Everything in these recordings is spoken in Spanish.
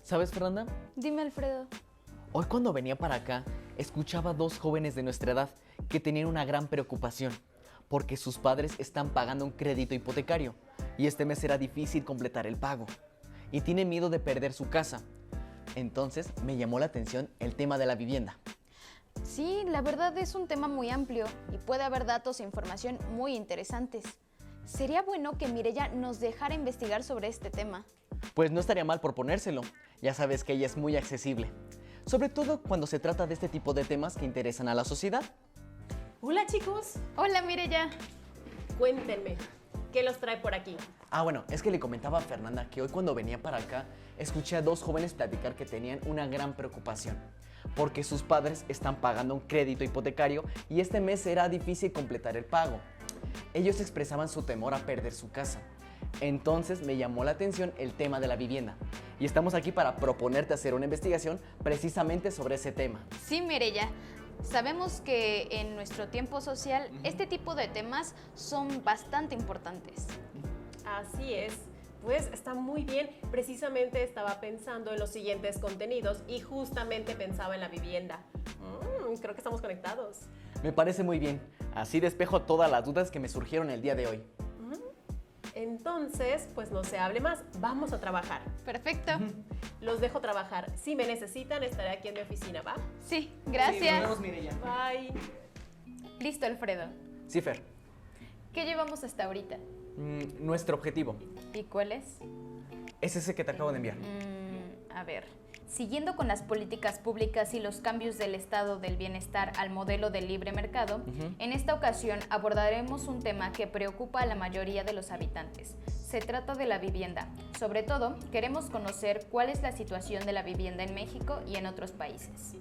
¿Sabes, Fernanda? Dime, Alfredo. Hoy cuando venía para acá, escuchaba a dos jóvenes de nuestra edad que tenían una gran preocupación, porque sus padres están pagando un crédito hipotecario y este mes será difícil completar el pago. Y tienen miedo de perder su casa. Entonces me llamó la atención el tema de la vivienda. Sí, la verdad es un tema muy amplio y puede haber datos e información muy interesantes. Sería bueno que Mireya nos dejara investigar sobre este tema. Pues no estaría mal proponérselo, ya sabes que ella es muy accesible. Sobre todo cuando se trata de este tipo de temas que interesan a la sociedad. Hola chicos, Hola, Mireya. cuéntenme, ¿qué los trae por aquí? Bueno, es que le comentaba a Fernanda que hoy cuando venía para acá, escuché a dos jóvenes platicar que tenían una gran preocupación, porque sus padres están pagando un crédito hipotecario y este mes será difícil completar el pago. Ellos expresaban su temor a perder su casa. Entonces me llamó la atención el tema de la vivienda y estamos aquí para proponerte hacer una investigación precisamente sobre ese tema. Sí, Mireya. Sabemos que en nuestro tiempo social este tipo de temas son bastante importantes. Así es, pues está muy bien. Precisamente estaba pensando en los siguientes contenidos y justamente pensaba en la vivienda. Creo que estamos conectados. Me parece muy bien, así despejo todas las dudas que me surgieron el día de hoy. Entonces, pues no se hable más, vamos a trabajar. Perfecto. Los dejo trabajar. Si me necesitan, estaré aquí en mi oficina, ¿va? Sí, gracias. Mireya. Bye. Listo, Alfredo. Sí, Fer. ¿Qué llevamos hasta ahorita? Nuestro objetivo ¿Y cuál es? es ese que te acabo de enviar. A ver, siguiendo con las políticas públicas y los cambios del estado del bienestar al modelo del libre mercado, en esta ocasión abordaremos un tema que preocupa a la mayoría de los habitantes. Se trata de la vivienda. Sobre todo, queremos conocer cuál es la situación de la vivienda en México y en otros países.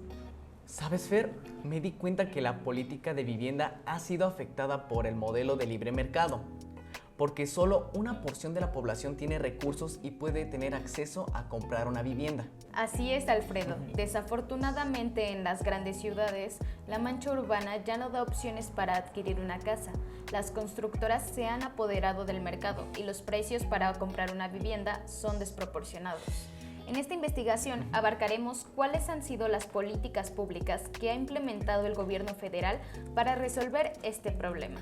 ¿Sabes, Fer? Me di cuenta que la política de vivienda ha sido afectada por el modelo de libre mercado, porque solo una porción de la población tiene recursos y puede tener acceso a comprar una vivienda. Así es, Alfredo. Desafortunadamente, en las grandes ciudades, la mancha urbana ya no da opciones para adquirir una casa. Las constructoras se han apoderado del mercado y los precios para comprar una vivienda son desproporcionados. En esta investigación abarcaremos cuáles han sido las políticas públicas que ha implementado el gobierno federal para resolver este problema.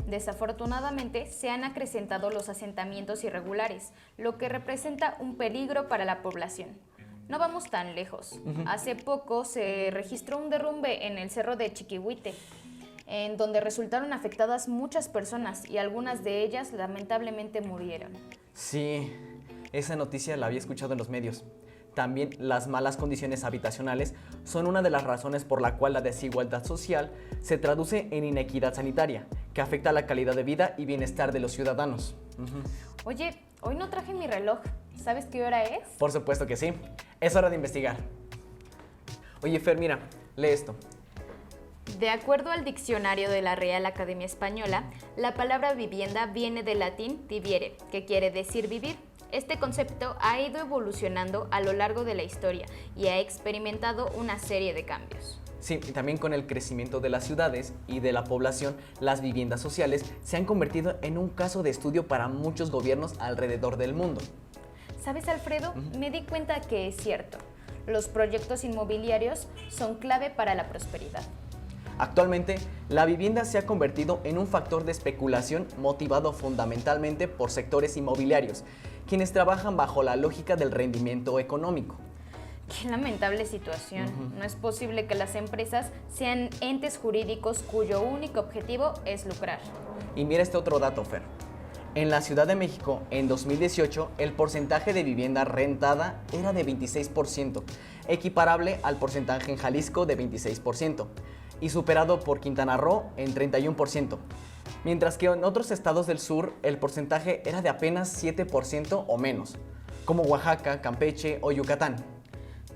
Desafortunadamente, se han acrecentado los asentamientos irregulares, lo que representa un peligro para la población. No vamos tan lejos. Hace poco se registró un derrumbe en el cerro de Chiquihuite, en donde resultaron afectadas muchas personas y algunas de ellas lamentablemente murieron. Sí, esa noticia la había escuchado en los medios. También las malas condiciones habitacionales son una de las razones por la cual la desigualdad social se traduce en inequidad sanitaria, que afecta la calidad de vida y bienestar de los ciudadanos. Oye, hoy no traje mi reloj. ¿Sabes qué hora es? Por supuesto que sí. Es hora de investigar. Oye, Fer, mira, lee esto. De acuerdo al diccionario de la Real Academia Española, la palabra vivienda viene del latín viviere, que quiere decir vivir. Este concepto ha ido evolucionando a lo largo de la historia y ha experimentado una serie de cambios. Sí, y también con el crecimiento de las ciudades y de la población, las viviendas sociales se han convertido en un caso de estudio para muchos gobiernos alrededor del mundo. ¿Sabes, Alfredo? Me di cuenta que es cierto. Los proyectos inmobiliarios son clave para la prosperidad. Actualmente, la vivienda se ha convertido en un factor de especulación motivado fundamentalmente por sectores inmobiliarios, quienes trabajan bajo la lógica del rendimiento económico. Qué lamentable situación. No es posible que las empresas sean entes jurídicos cuyo único objetivo es lucrar. Y mira este otro dato, Fer. En la Ciudad de México, en 2018, el porcentaje de vivienda rentada era de 26%, equiparable al porcentaje en Jalisco de 26%, y superado por Quintana Roo en 31%, mientras que en otros estados del sur el porcentaje era de apenas 7% o menos, como Oaxaca, Campeche o Yucatán.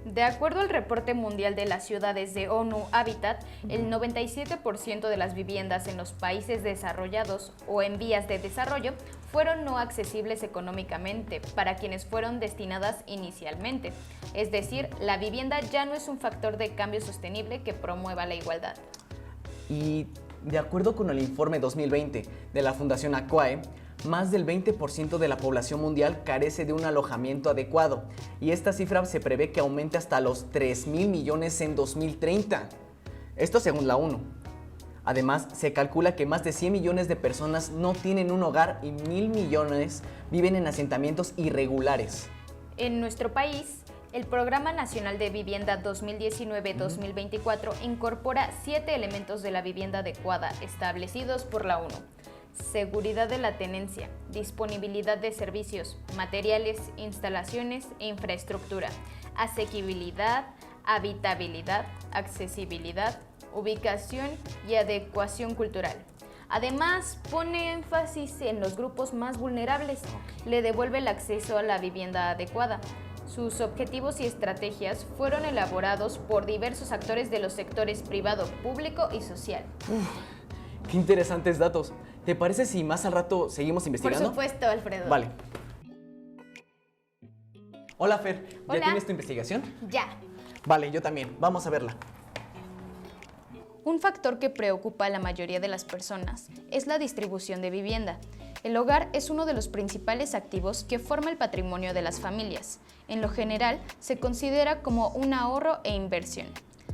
De acuerdo al reporte mundial de las ciudades de ONU Habitat, el 97% de las viviendas en los países desarrollados o en vías de desarrollo fueron no accesibles económicamente para quienes fueron destinadas inicialmente. Es decir, la vivienda ya no es un factor de cambio sostenible que promueva la igualdad. Y de acuerdo con el informe 2020 de la Fundación ACUAE, Más del 20% de la población mundial carece de un alojamiento adecuado y esta cifra se prevé que aumente hasta los 3.000 millones en 2030. Esto según la ONU. Además, se calcula que más de 100 millones de personas no tienen un hogar y 1.000 millones viven en asentamientos irregulares. En nuestro país, el Programa Nacional de Vivienda 2019-2024 incorpora 7 elementos de la vivienda adecuada establecidos por la ONU. Seguridad de la tenencia, disponibilidad de servicios, materiales, instalaciones e infraestructura, asequibilidad, habitabilidad, accesibilidad, ubicación y adecuación cultural. Además, pone énfasis en los grupos más vulnerables, le devuelve el acceso a la vivienda adecuada. Sus objetivos y estrategias fueron elaborados por diversos actores de los sectores privado, público y social. ¡Qué interesantes datos! ¿Te parece si más al rato seguimos investigando? Por supuesto, Alfredo. Vale. Hola, Fer. ¿Ya Hola. tienes tu investigación? Ya. Vale, yo también. Vamos a verla. Un factor que preocupa a la mayoría de las personas es la distribución de vivienda. El hogar es uno de los principales activos que forma el patrimonio de las familias. En lo general, se considera como un ahorro e inversión.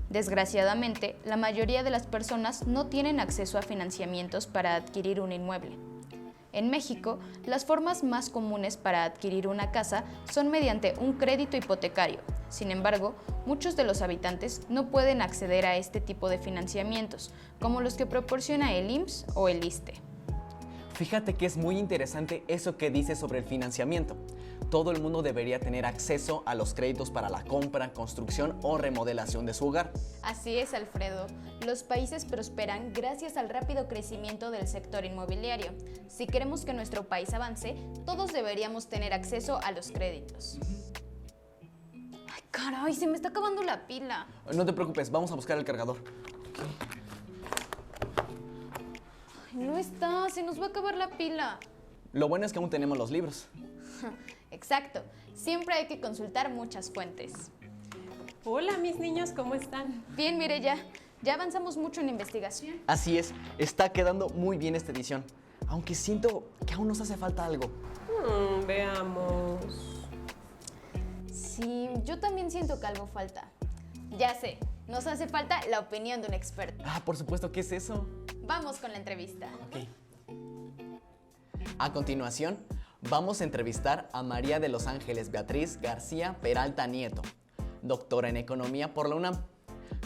Desgraciadamente, la mayoría de las personas no tienen acceso a financiamientos para adquirir un inmueble. En México, las formas más comunes para adquirir una casa son mediante un crédito hipotecario. Sin embargo, muchos de los habitantes no pueden acceder a este tipo de financiamientos, como los que proporciona el IMSS o el ISSSTE. Fíjate que es muy interesante eso que dices sobre el financiamiento. Todo el mundo debería tener acceso a los créditos para la compra, construcción o remodelación de su hogar. Así es, Alfredo. Los países prosperan gracias al rápido crecimiento del sector inmobiliario. Si queremos que nuestro país avance, todos deberíamos tener acceso a los créditos. ¡Ay, caray! Se me está acabando la pila. No te preocupes, vamos a buscar el cargador. Ay, no está, se nos va a acabar la pila. Lo bueno es que aún tenemos los libros. Exacto, siempre hay que consultar muchas fuentes. Hola, mis niños, ¿cómo están? Bien, Mireya, ya avanzamos mucho en la investigación. Así es, está quedando muy bien esta edición. Aunque siento que aún nos hace falta algo. Veamos. Sí, yo también siento que algo falta. Ya sé, nos hace falta la opinión de un experto. Ah, por supuesto, ¿qué es eso? Vamos con la entrevista. Ok. A continuación, vamos a entrevistar a María de los Ángeles Beatriz García Peralta Nieto, doctora en Economía por la UNAM,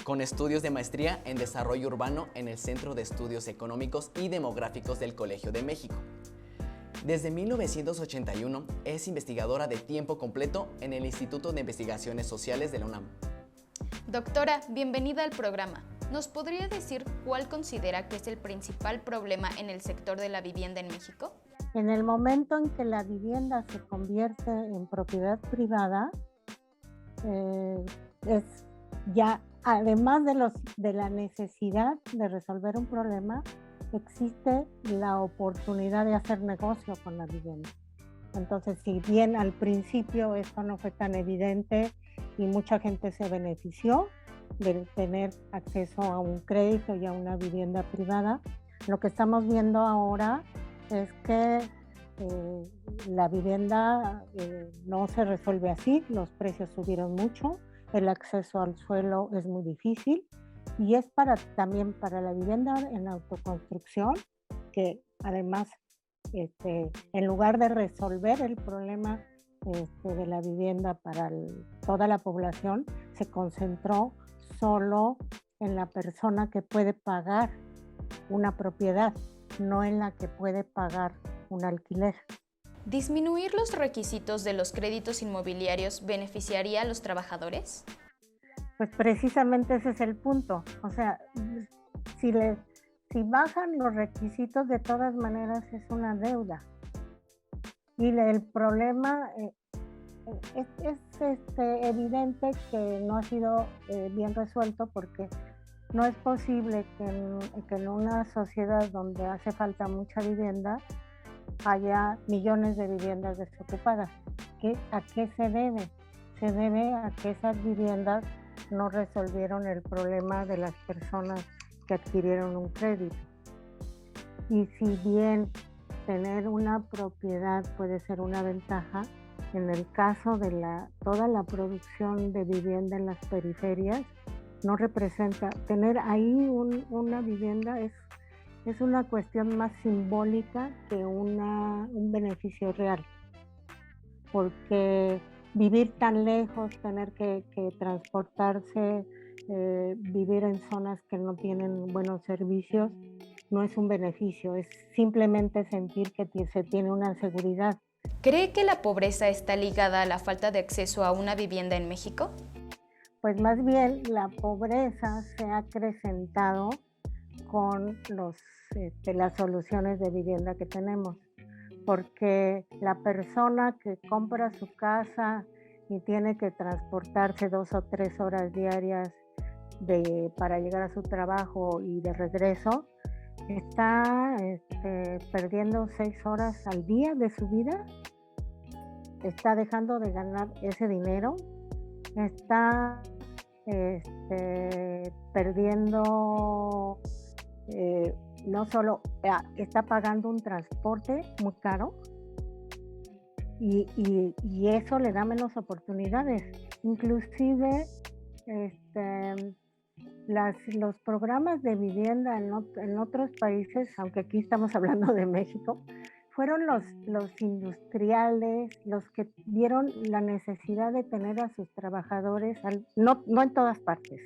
con estudios de maestría en Desarrollo Urbano en el Centro de Estudios Económicos y Demográficos del Colegio de México. Desde 1981 es investigadora de tiempo completo en el Instituto de Investigaciones Sociales de la UNAM. Doctora, bienvenida al programa. ¿Nos podría decir cuál considera que es el principal problema en el sector de la vivienda en México? En el momento en que la vivienda se convierte en propiedad privada, es ya, además de la necesidad de resolver un problema, existe la oportunidad de hacer negocio con la vivienda. Entonces, si bien al principio esto no fue tan evidente y mucha gente se benefició de tener acceso a un crédito y a una vivienda privada, lo que estamos viendo ahora es que la vivienda no se resuelve así, los precios subieron mucho, el acceso al suelo es muy difícil y es también para la vivienda en autoconstrucción, que además en lugar de resolver el problema de la vivienda para toda la población, se concentró solo en la persona que puede pagar una propiedad, no en la que puede pagar un alquiler. ¿Disminuir los requisitos de los créditos inmobiliarios beneficiaría a los trabajadores? Pues precisamente ese es el punto. O sea, si bajan los requisitos, de todas maneras es una deuda. Y el problema es evidente que no ha sido bien resuelto, porque no es posible que en una sociedad donde hace falta mucha vivienda haya millones de viviendas desocupadas. ¿A qué se debe? Se debe a que esas viviendas no resolvieron el problema de las personas que adquirieron un crédito. Y si bien tener una propiedad puede ser una ventaja. En el caso de toda la producción de vivienda en las periferias, no representa, tener ahí una vivienda es una cuestión más simbólica que un beneficio real, porque vivir tan lejos, tener que transportarse, vivir en zonas que no tienen buenos servicios, no es un beneficio, es simplemente sentir que se tiene una seguridad. ¿Cree que la pobreza está ligada a la falta de acceso a una vivienda en México? Pues más bien la pobreza se ha acrecentado con las soluciones de vivienda que tenemos, porque la persona que compra su casa y tiene que transportarse 2 o 3 horas diarias para llegar a su trabajo y de regreso, está perdiendo 6 horas al día de su vida, está dejando de ganar ese dinero, está perdiendo, no solo está pagando un transporte muy caro y eso le da menos oportunidades. Inclusive los programas de vivienda en otros países, aunque aquí estamos hablando de México, fueron los industriales los que vieron la necesidad de tener a sus trabajadores, no en todas partes,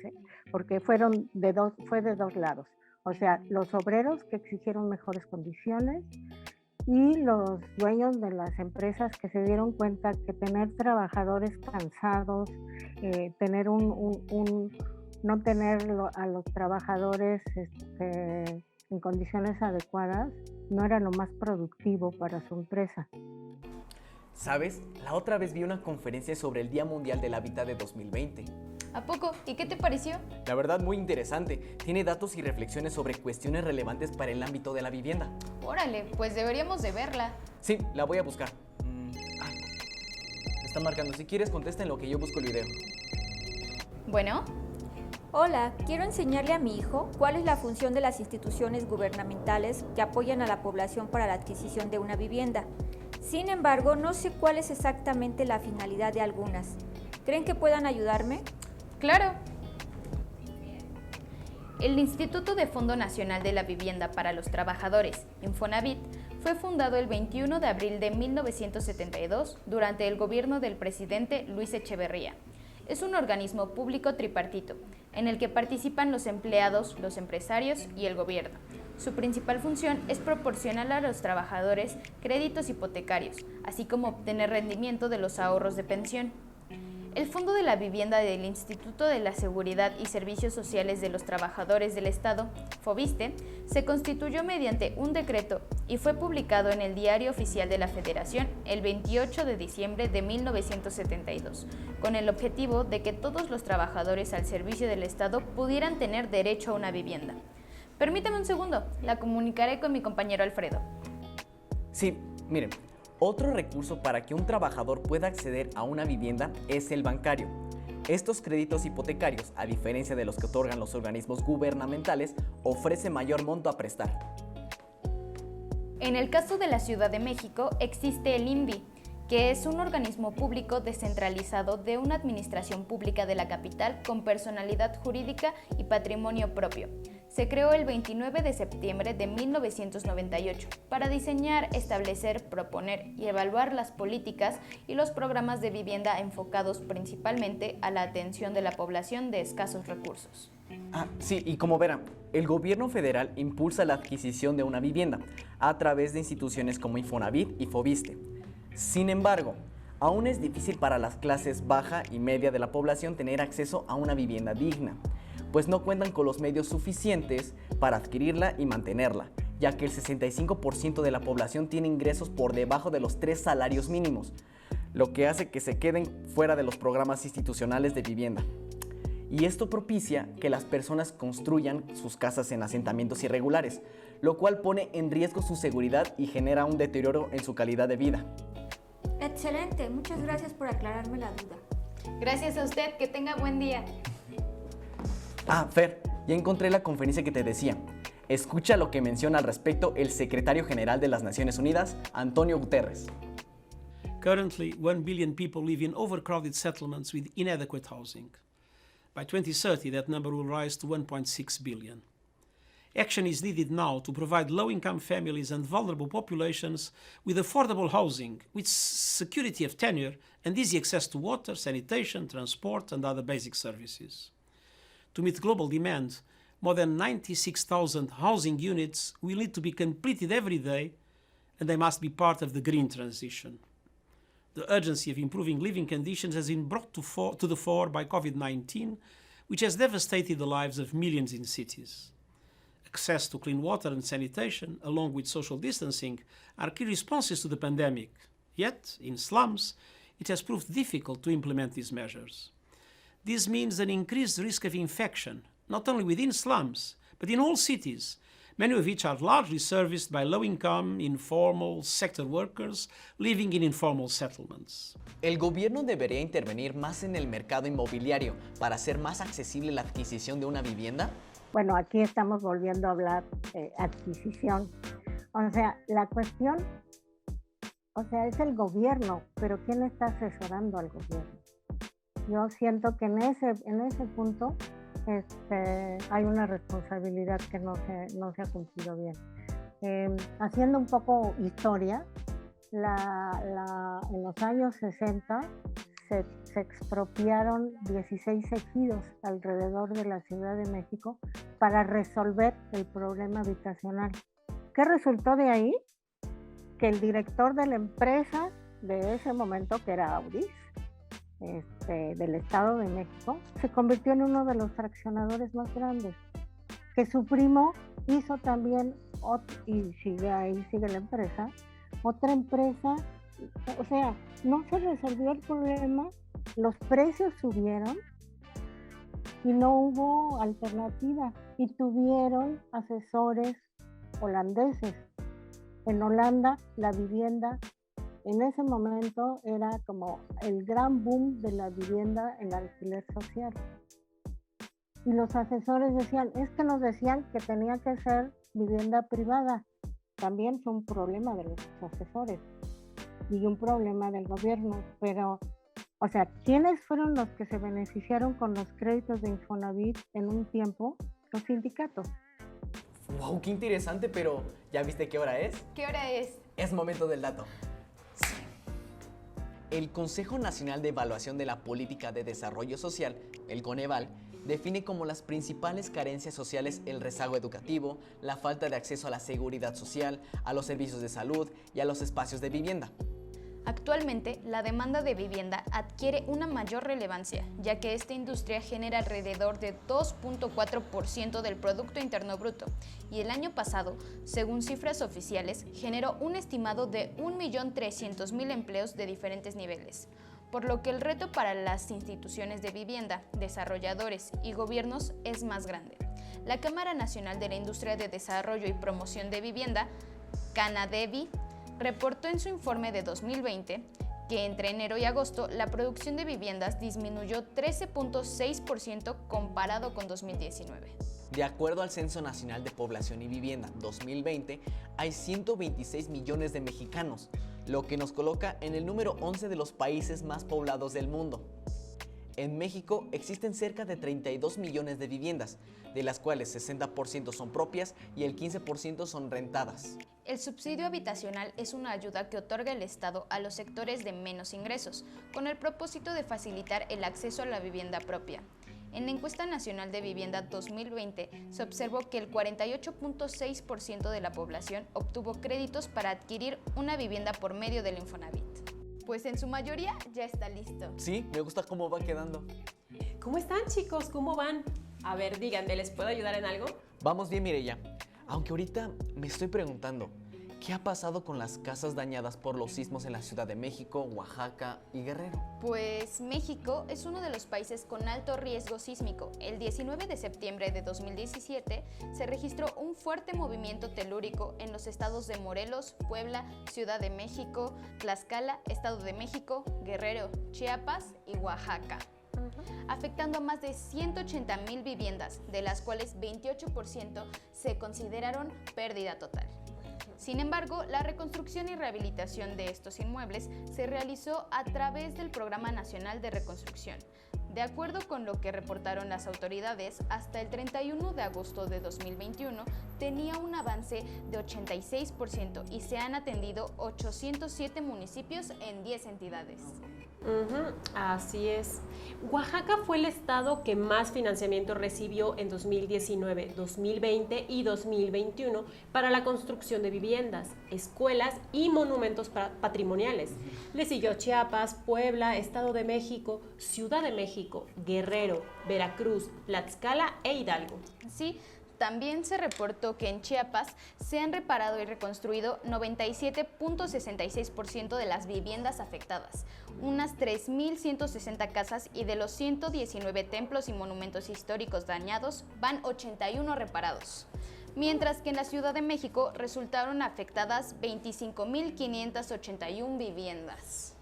porque fue de dos lados. O sea, los obreros que exigieron mejores condiciones y los dueños de las empresas que se dieron cuenta que tener trabajadores cansados, no tener a los trabajadores en condiciones adecuadas, no era lo más productivo para su empresa. ¿Sabes? La otra vez vi una conferencia sobre el Día Mundial del Hábitat de 2020. ¿A poco? ¿Y qué te pareció? La verdad, muy interesante. Tiene datos y reflexiones sobre cuestiones relevantes para el ámbito de la vivienda. Órale, pues deberíamos de verla. Sí, la voy a buscar. Está marcando. Si quieres, contesta en lo que yo busco el video. Bueno. Hola, quiero enseñarle a mi hijo cuál es la función de las instituciones gubernamentales que apoyan a la población para la adquisición de una vivienda. Sin embargo, no sé cuál es exactamente la finalidad de algunas. ¿Creen que puedan ayudarme? Claro. El Instituto de Fondo Nacional de la Vivienda para los Trabajadores, Infonavit, fue fundado el 21 de abril de 1972 durante el gobierno del presidente Luis Echeverría. Es un organismo público tripartito, en el que participan los empleados, los empresarios y el gobierno. Su principal función es proporcionar a los trabajadores créditos hipotecarios, así como obtener rendimiento de los ahorros de pensión. El Fondo de la Vivienda del Instituto de la Seguridad y Servicios Sociales de los Trabajadores del Estado, FOBISTE, se constituyó mediante un decreto y fue publicado en el Diario Oficial de la Federación el 28 de diciembre de 1972, con el objetivo de que todos los trabajadores al servicio del Estado pudieran tener derecho a una vivienda. Permítame un segundo, la comunicaré con mi compañero Alfredo. Sí, miren. Otro recurso para que un trabajador pueda acceder a una vivienda es el bancario. Estos créditos hipotecarios, a diferencia de los que otorgan los organismos gubernamentales, ofrecen mayor monto a prestar. En el caso de la Ciudad de México existe el INVI, que es un organismo público descentralizado de una administración pública de la capital con personalidad jurídica y patrimonio propio. Se creó el 29 de septiembre de 1998 para diseñar, establecer, proponer y evaluar las políticas y los programas de vivienda enfocados principalmente a la atención de la población de escasos recursos. Sí, y como verán, el gobierno federal impulsa la adquisición de una vivienda a través de instituciones como Infonavit y FOBISTE. Sin embargo, aún es difícil para las clases baja y media de la población tener acceso a una vivienda digna, pues no cuentan con los medios suficientes para adquirirla y mantenerla, ya que el 65% de la población tiene ingresos por debajo de los 3 salarios mínimos, lo que hace que se queden fuera de los programas institucionales de vivienda. Y esto propicia que las personas construyan sus casas en asentamientos irregulares, lo cual pone en riesgo su seguridad y genera un deterioro en su calidad de vida. Excelente, muchas gracias por aclararme la duda. Gracias a usted, que tenga buen día. Fer, ya encontré la conferencia que te decía. Escucha lo que menciona al respecto el secretario general de las Naciones Unidas, Antonio Guterres. Currently, 1 billion people live in overcrowded settlements with inadequate housing. By 2030, that number will rise to 1.6 billion. Action is needed now to provide low-income families and vulnerable populations with affordable housing, with security of tenure, and easy access to water, sanitation, transport, and other basic services. To meet global demand, more than 96,000 housing units will need to be completed every day, and they must be part of the green transition. The urgency of improving living conditions has been brought to the fore by COVID-19, which has devastated the lives of millions in cities. Access to clean water and sanitation, along with social distancing, are key responses to the pandemic. Yet, in slums, it has proved difficult to implement these measures. This means an increased risk of infection, not only within slums, but in all cities, many of which are largely serviced by low-income, informal sector workers living in informal settlements. El gobierno debería intervenir más en el mercado inmobiliario para hacer más accesible la adquisición de una vivienda. Bueno, aquí estamos volviendo a hablar de adquisición. O sea, la cuestión, es el gobierno, pero ¿quién está asesorando al gobierno? Yo siento que en ese punto hay una responsabilidad que no se ha cumplido bien. Haciendo un poco historia, en los años 60 se expropiaron 16 ejidos alrededor de la Ciudad de México para resolver el problema habitacional. ¿Qué resultó de ahí? Que el director de la empresa de ese momento, que era Audis, del Estado de México, se convirtió en uno de los fraccionadores más grandes, que su primo hizo también, y sigue la empresa, otra empresa. O sea, no se resolvió el problema, los precios subieron y no hubo alternativa, y tuvieron asesores holandeses. En Holanda la vivienda en ese momento era como el gran boom de la vivienda en alquiler social. Y los asesores nos decían que tenía que ser vivienda privada. También fue un problema de los asesores y un problema del gobierno. Pero, ¿quiénes fueron los que se beneficiaron con los créditos de Infonavit en un tiempo? Los sindicatos. ¡Wow! ¡Qué interesante! Pero, ¿ya viste qué hora es? ¿Qué hora es? Es momento del dato. El Consejo Nacional de Evaluación de la Política de Desarrollo Social, el Coneval, define como las principales carencias sociales el rezago educativo, la falta de acceso a la seguridad social, a los servicios de salud y a los espacios de vivienda. Actualmente, la demanda de vivienda adquiere una mayor relevancia, ya que esta industria genera alrededor de 2.4% del Producto Interno Bruto, y el año pasado, según cifras oficiales, generó un estimado de 1.300.000 empleos de diferentes niveles, por lo que el reto para las instituciones de vivienda, desarrolladores y gobiernos es más grande. La Cámara Nacional de la Industria de Desarrollo y Promoción de Vivienda, Canadevi, reportó en su informe de 2020 que entre enero y agosto la producción de viviendas disminuyó 13.6% comparado con 2019. De acuerdo al Censo Nacional de Población y Vivienda 2020, hay 126 millones de mexicanos, lo que nos coloca en el número 11 de los países más poblados del mundo. En México existen cerca de 32 millones de viviendas, de las cuales 60% son propias y el 15% son rentadas. El subsidio habitacional es una ayuda que otorga el Estado a los sectores de menos ingresos, con el propósito de facilitar el acceso a la vivienda propia. En la Encuesta Nacional de Vivienda 2020 se observó que el 48.6% de la población obtuvo créditos para adquirir una vivienda por medio del Infonavit. Pues en su mayoría ya está listo. Sí, me gusta cómo va quedando. ¿Cómo están, chicos? ¿Cómo van? A ver, díganme, ¿les puedo ayudar en algo? Vamos bien, Mireya. Aunque ahorita me estoy preguntando, ¿qué ha pasado con las casas dañadas por los sismos en la Ciudad de México, Oaxaca y Guerrero? Pues México es uno de los países con alto riesgo sísmico. El 19 de septiembre de 2017 se registró un fuerte movimiento telúrico en los estados de Morelos, Puebla, Ciudad de México, Tlaxcala, Estado de México, Guerrero, Chiapas y Oaxaca. afectando a más de 180,000 viviendas, de las cuales 28% se consideraron pérdida total. Sin embargo, la reconstrucción y rehabilitación de estos inmuebles se realizó a través del Programa Nacional de Reconstrucción. De acuerdo con lo que reportaron las autoridades, hasta el 31 de agosto de 2021 tenía un avance de 86% y se han atendido 807 municipios en 10 entidades. Así es. Oaxaca fue el estado que más financiamiento recibió en 2019, 2020 y 2021 para la construcción de viviendas, escuelas y monumentos patrimoniales. Le siguió Chiapas, Puebla, Estado de México, Ciudad de México, Guerrero, Veracruz, Tlaxcala e Hidalgo. Sí, también se reportó que en Chiapas se han reparado y reconstruido 97.66% de las viviendas afectadas, unas 3.160 casas, y de los 119 templos y monumentos históricos dañados van 81 reparados. Mientras que en la Ciudad de México resultaron afectadas 25.581 viviendas.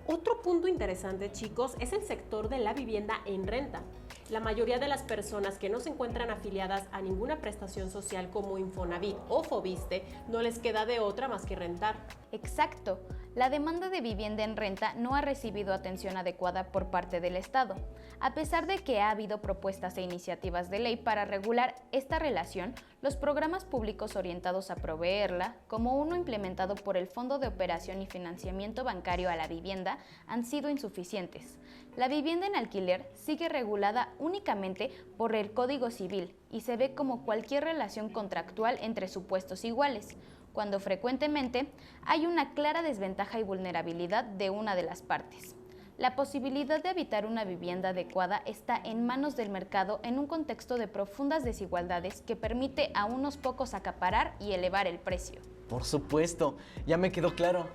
Otro punto interesante, chicos, es el sector de la vivienda en renta. La mayoría de las personas que no se encuentran afiliadas a ninguna prestación social como Infonavit o Foviste no les queda de otra más que rentar. Exacto. La demanda de vivienda en renta no ha recibido atención adecuada por parte del Estado. A pesar de que ha habido propuestas e iniciativas de ley para regular esta relación, los programas públicos orientados a proveerla, como uno implementado por el Fondo de Operación y Financiamiento Bancario a la Vivienda, han sido insuficientes. La vivienda en alquiler sigue regulada únicamente por el Código Civil y se ve como cualquier relación contractual entre supuestos iguales, cuando frecuentemente hay una clara desventaja y vulnerabilidad de una de las partes. La posibilidad de habitar una vivienda adecuada está en manos del mercado en un contexto de profundas desigualdades que permite a unos pocos acaparar y elevar el precio. Por supuesto, ya me quedó claro.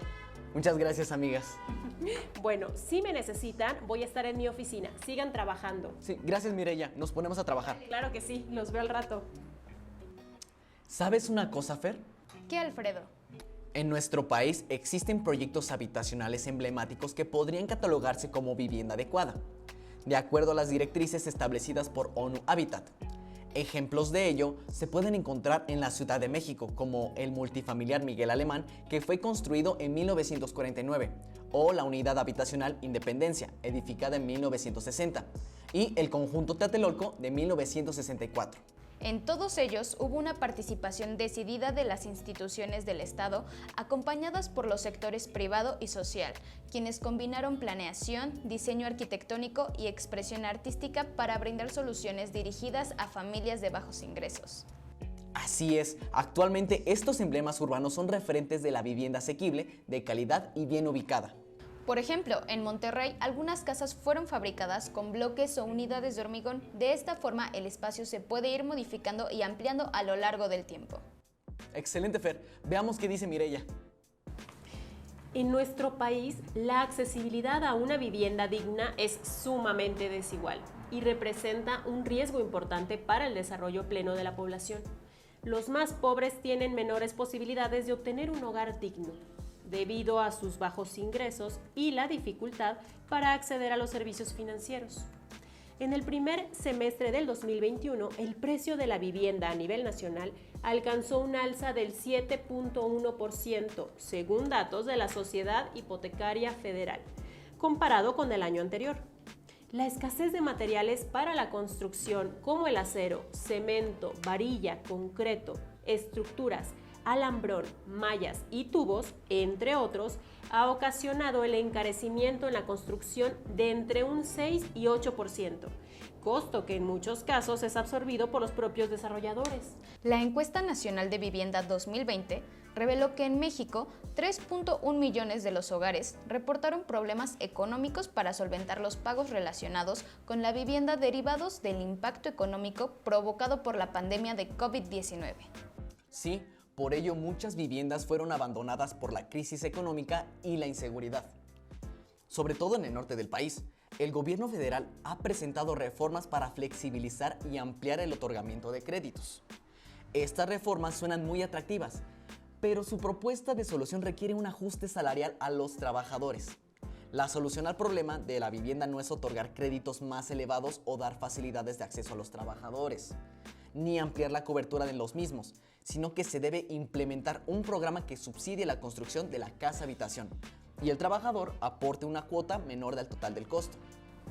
Muchas gracias, amigas. Bueno, si me necesitan, voy a estar en mi oficina. Sigan trabajando. Sí, gracias, Mireya. Nos ponemos a trabajar. Claro que sí, los veo al rato. ¿Sabes una cosa, Fer? ¿Qué, Alfredo? En nuestro país existen proyectos habitacionales emblemáticos que podrían catalogarse como vivienda adecuada, de acuerdo a las directrices establecidas por ONU Habitat. Ejemplos de ello se pueden encontrar en la Ciudad de México, como el multifamiliar Miguel Alemán, que fue construido en 1949, o la Unidad Habitacional Independencia, edificada en 1960, y el conjunto Tlatelolco de 1964. En todos ellos hubo una participación decidida de las instituciones del Estado, acompañadas por los sectores privado y social, quienes combinaron planeación, diseño arquitectónico y expresión artística para brindar soluciones dirigidas a familias de bajos ingresos. Así es, actualmente estos emblemas urbanos son referentes de la vivienda asequible, de calidad y bien ubicada. Por ejemplo, en Monterrey, algunas casas fueron fabricadas con bloques o unidades de hormigón. De esta forma, el espacio se puede ir modificando y ampliando a lo largo del tiempo. Excelente, Fer. Veamos qué dice Mireya. En nuestro país, la accesibilidad a una vivienda digna es sumamente desigual y representa un riesgo importante para el desarrollo pleno de la población. Los más pobres tienen menores posibilidades de obtener un hogar digno, debido a sus bajos ingresos y la dificultad para acceder a los servicios financieros. En el primer semestre del 2021, el precio de la vivienda a nivel nacional alcanzó un alza del 7.1%, según datos de la Sociedad Hipotecaria Federal, comparado con el año anterior. La escasez de materiales para la construcción, como el acero, cemento, varilla, concreto, estructuras, alambrón, mallas y tubos, entre otros, ha ocasionado el encarecimiento en la construcción de entre un 6 y 8%, costo que en muchos casos es absorbido por los propios desarrolladores. La Encuesta Nacional de Vivienda 2020 reveló que en México 3.1 millones de los hogares reportaron problemas económicos para solventar los pagos relacionados con la vivienda derivados del impacto económico provocado por la pandemia de COVID-19. Sí, por ello muchas viviendas fueron abandonadas por la crisis económica y la inseguridad. Sobre todo en el norte del país, el gobierno federal ha presentado reformas para flexibilizar y ampliar el otorgamiento de créditos. Estas reformas suenan muy atractivas, pero su propuesta de solución requiere un ajuste salarial a los trabajadores. La solución al problema de la vivienda no es otorgar créditos más elevados o dar facilidades de acceso a los trabajadores, ni ampliar la cobertura de los mismos, sino que se debe implementar un programa que subsidie la construcción de la casa habitación y el trabajador aporte una cuota menor del total del costo.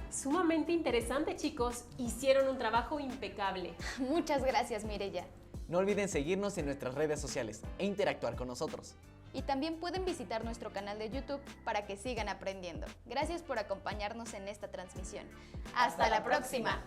Sumamente interesante, chicos. Hicieron un trabajo impecable. Muchas gracias, Mireya. No olviden seguirnos en nuestras redes sociales e interactuar con nosotros. Y también pueden visitar nuestro canal de YouTube para que sigan aprendiendo. Gracias por acompañarnos en esta transmisión. ¡Hasta la próxima!